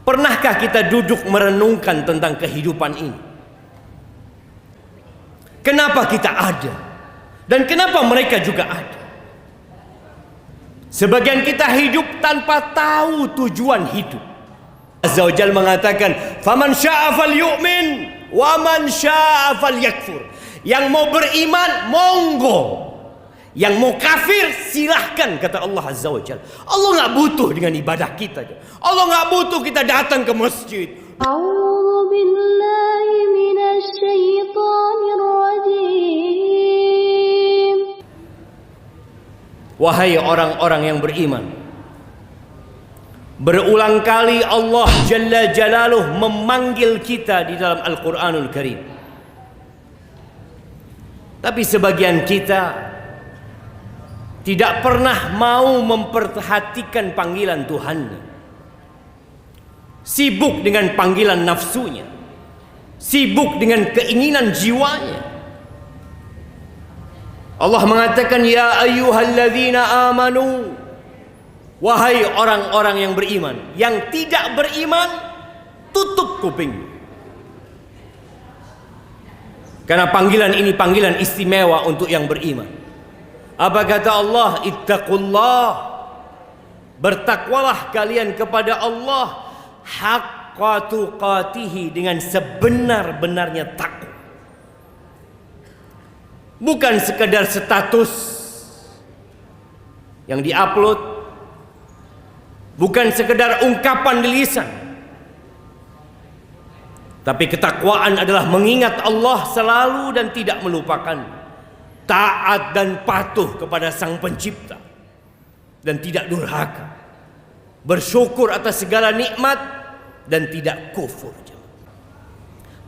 Pernahkah kita duduk merenungkan tentang kehidupan ini? Kenapa kita ada? Dan kenapa mereka juga ada? Sebagian kita hidup tanpa tahu tujuan hidup. Azza wa Jalla mengatakan, "Faman syaa'a falyu'min wa man syaa'a falyakfur." Yang mau beriman, monggo. Yang mau kafir, silahkan, kata Allah Azza wa Jalla. Allah nggak butuh dengan ibadah kita. Allah nggak butuh kita datang ke masjid. A'udzu billahi minasy syaithanir rajim. Wahai orang-orang yang beriman, berulang kali Allah Jalla Jalaluh memanggil kita di dalam Al-Quranul Karim. Tapi sebagian kita tidak pernah mau memperhatikan panggilan Tuhannya. Sibuk dengan panggilan nafsunya, sibuk dengan keinginan jiwanya. Allah mengatakan, "Ya ayyuhalladzina amanu." Wahai orang-orang yang beriman. Yang tidak beriman, tutup kuping. Karena panggilan ini panggilan istimewa untuk yang beriman. Apa kata Allah? Ittaqullah. Bertakwalah kalian kepada Allah haqqa tuqatihi, dengan sebenar-benarnya takwa. Bukan sekadar status yang diupload, bukan sekedar ungkapan di lisan. Tapi ketakwaan adalah mengingat Allah selalu dan tidak melupakan, taat dan patuh kepada Sang Pencipta, dan tidak durhaka, bersyukur atas segala nikmat dan tidak kufur.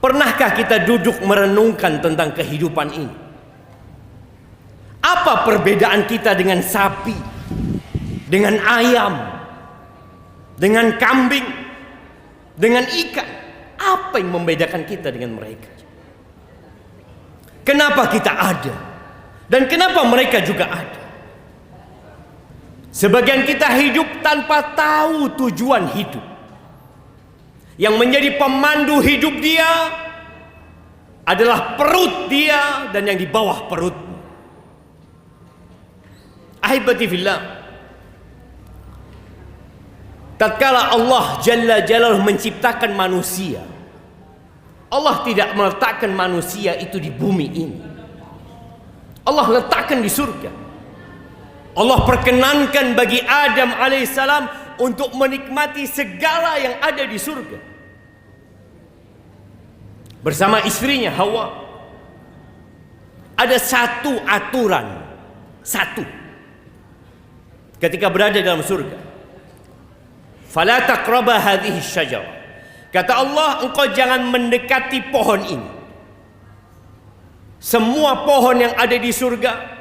Pernahkah kita duduk merenungkan tentang kehidupan ini? Apa perbedaan kita dengan sapi, dengan ayam, dengan kambing, dengan ikan? Apa yang membedakan kita dengan mereka? Kenapa kita ada? Dan kenapa mereka juga ada? Sebagian kita hidup tanpa tahu tujuan hidup. Yang menjadi pemandu hidup dia adalah perut dia dan yang di bawah perut. Ahibati fillah, tatkala Allah Jalla Jalaluhu menciptakan manusia, Allah tidak meletakkan manusia itu di bumi ini. Allah letakkan di surga. Allah perkenankan bagi Adam alaihissalam untuk menikmati segala yang ada di surga bersama istrinya Hawa. Ada satu aturan, satu, ketika berada dalam surga. Fala taqraba hadhihi syajarah. Kata Allah, engkau jangan mendekati pohon ini. Semua pohon yang ada di surga,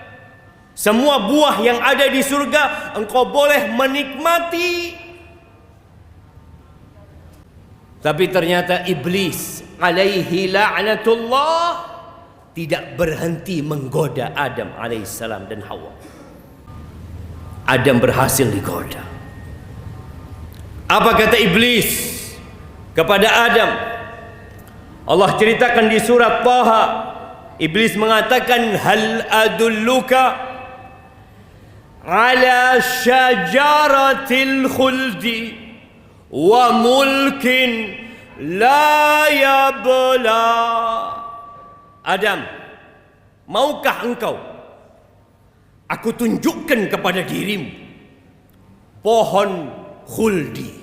semua buah yang ada di surga, engkau boleh menikmati. Tapi ternyata iblis alaihi la'natullah tidak berhenti menggoda Adam alaihissalam dan Hawa. Adam berhasil digoda. Apa kata iblis kepada Adam? Allah ceritakan di surat Taha. Iblis mengatakan, hal adulluka ala syajaratil khuldi wa mulkin la yabla. Adam, maukah engkau aku tunjukkan kepada dirimu pohon khuldi.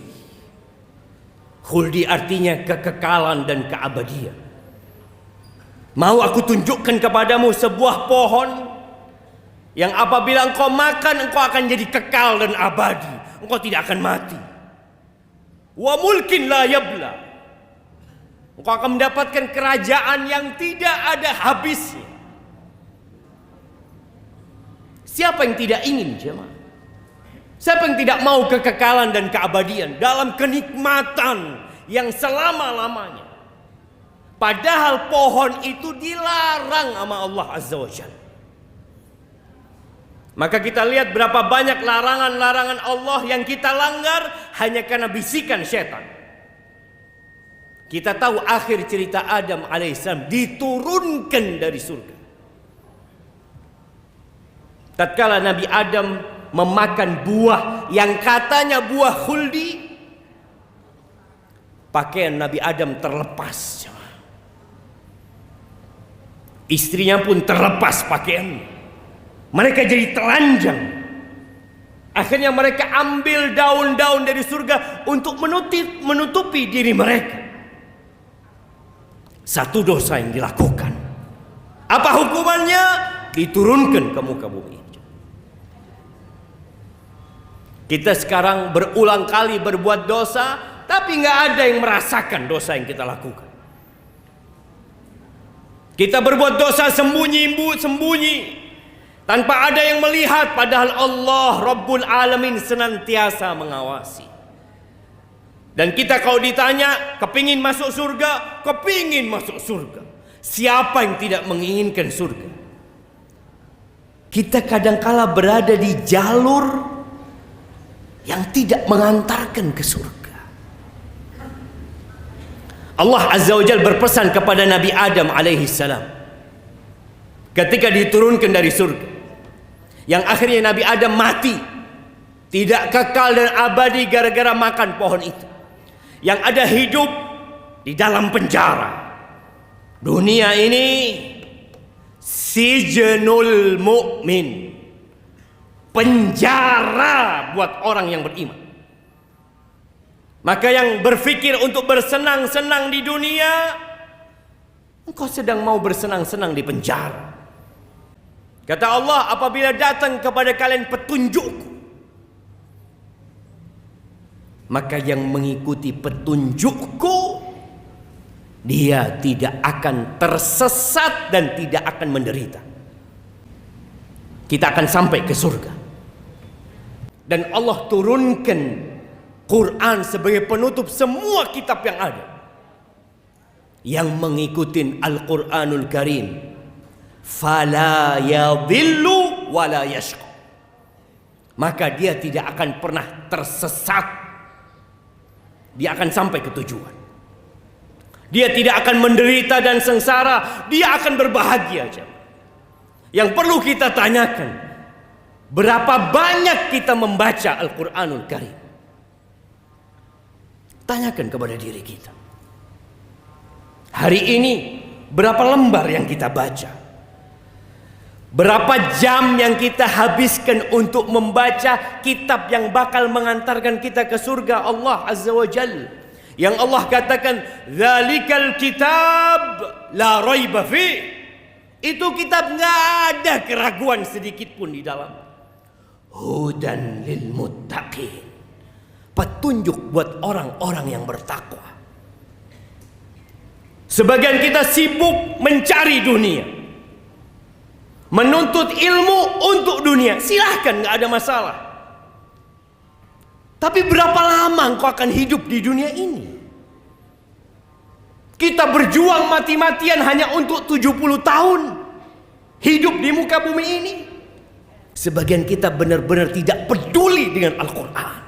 Khuldi artinya kekekalan dan keabadian. Mau aku tunjukkan kepadamu sebuah pohon yang apabila engkau makan, engkau akan jadi kekal dan abadi. Engkau tidak akan mati. Wa mulkin la yabla. Engkau akan mendapatkan kerajaan yang tidak ada habisnya. Siapa yang tidak ingin, jemaah? Siapa yang tidak mau kekekalan dan keabadian dalam kenikmatan yang selama-lamanya? Padahal pohon itu dilarang sama Allah Azza wa Jalla. Maka kita lihat berapa banyak larangan-larangan Allah yang kita langgar hanya karena bisikan setan. Kita tahu akhir cerita Adam alaihissalam diturunkan dari surga. Tatkala Nabi Adam memakan buah yang katanya buah khuldi, pakaian Nabi Adam terlepas. Istrinya pun terlepas pakaiannya. Mereka jadi telanjang. Akhirnya mereka ambil daun-daun dari surga untuk menutupi diri mereka. Satu dosa yang dilakukan. Apa hukumannya? Diturunkan ke muka bumi. Kita sekarang berulang kali berbuat dosa, tapi nggak ada yang merasakan dosa yang kita lakukan. Kita berbuat dosa sembunyi, tanpa ada yang melihat, padahal Allah Rabbul Alamin senantiasa mengawasi. Dan kita kalau ditanya, kepingin masuk surga? Kepingin masuk surga. Siapa yang tidak menginginkan surga? Kita kadangkala berada di jalur yang tidak mengantarkan ke surga. Allah Azza wa Jalla berpesan kepada Nabi Adam alaihi salam ketika diturunkan dari surga, yang akhirnya Nabi Adam mati, tidak kekal dan abadi gara-gara makan pohon itu. Yang ada hidup di dalam penjara. Dunia ini sijnul mu'min, penjara buat orang yang beriman. Maka yang berpikir untuk bersenang-senang di dunia, engkau sedang mau bersenang-senang di penjara. Kata Allah, apabila datang kepada kalian petunjukku, maka yang mengikuti petunjukku, dia tidak akan tersesat dan tidak akan menderita. Kita akan sampai ke surga. Dan Allah turunkan Quran sebagai penutup semua kitab yang ada. Yang mengikuti Al-Quranul Karim, fala yadhillu wala yashqa, maka dia tidak akan pernah tersesat. Dia akan sampai ke tujuan. Dia tidak akan menderita dan sengsara, dia akan berbahagia. Yang perlu kita tanyakan, berapa banyak kita membaca Al-Quranul Karim? Tanyakan kepada diri kita. Hari ini berapa lembar yang kita baca? Berapa jam yang kita habiskan untuk membaca kitab yang bakal mengantarkan kita ke surga Allah Azza wa Jalla? Yang Allah katakan, "Dzalikal kitab la raiba fi." Itu kitab nggak ada keraguan sedikit pun di dalam. Hudan lil muttaqin, petunjuk buat orang-orang yang bertakwa. Sebagian kita sibuk mencari dunia, menuntut ilmu untuk dunia. Silahkan, nggak ada masalah. Tapi berapa lama engkau akan hidup di dunia ini? Kita berjuang mati-matian hanya untuk 70 tahun hidup di muka bumi ini. Sebagian kita benar-benar tidak peduli dengan Al-Quran.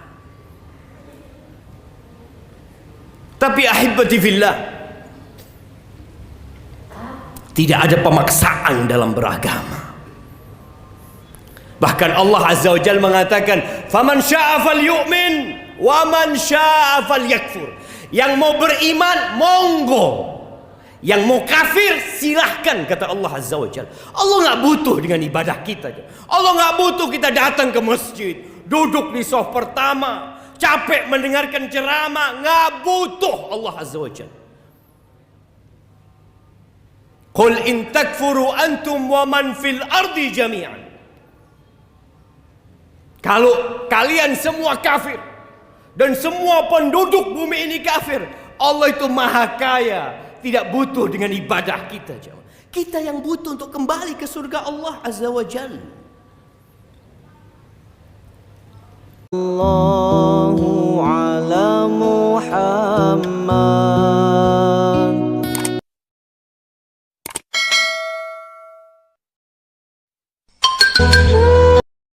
Tapi ahibati fillah, tidak ada pemaksaan dalam beragama. Bahkan Allah Azza wa Jalla mengatakan, "Faman syaa'a falyu'min wa man syaa'a falyakfur." Yang mau beriman, monggo. Yang mau kafir, silahkan, kata Allah Azza wa Jalla. Allah nggak butuh dengan ibadah kita. Allah nggak butuh kita datang ke masjid, duduk di saf pertama, capek mendengarkan ceramah. Nggak butuh Allah Azza wa Jalla. Qul in takfuru antum wa man fil ardi jami'an. Kalau kalian semua kafir dan semua penduduk bumi ini kafir, Allah itu maha kaya, tidak butuh dengan ibadah kita. Kita yang butuh untuk kembali ke surga Allah Azza wa Jalla. Allah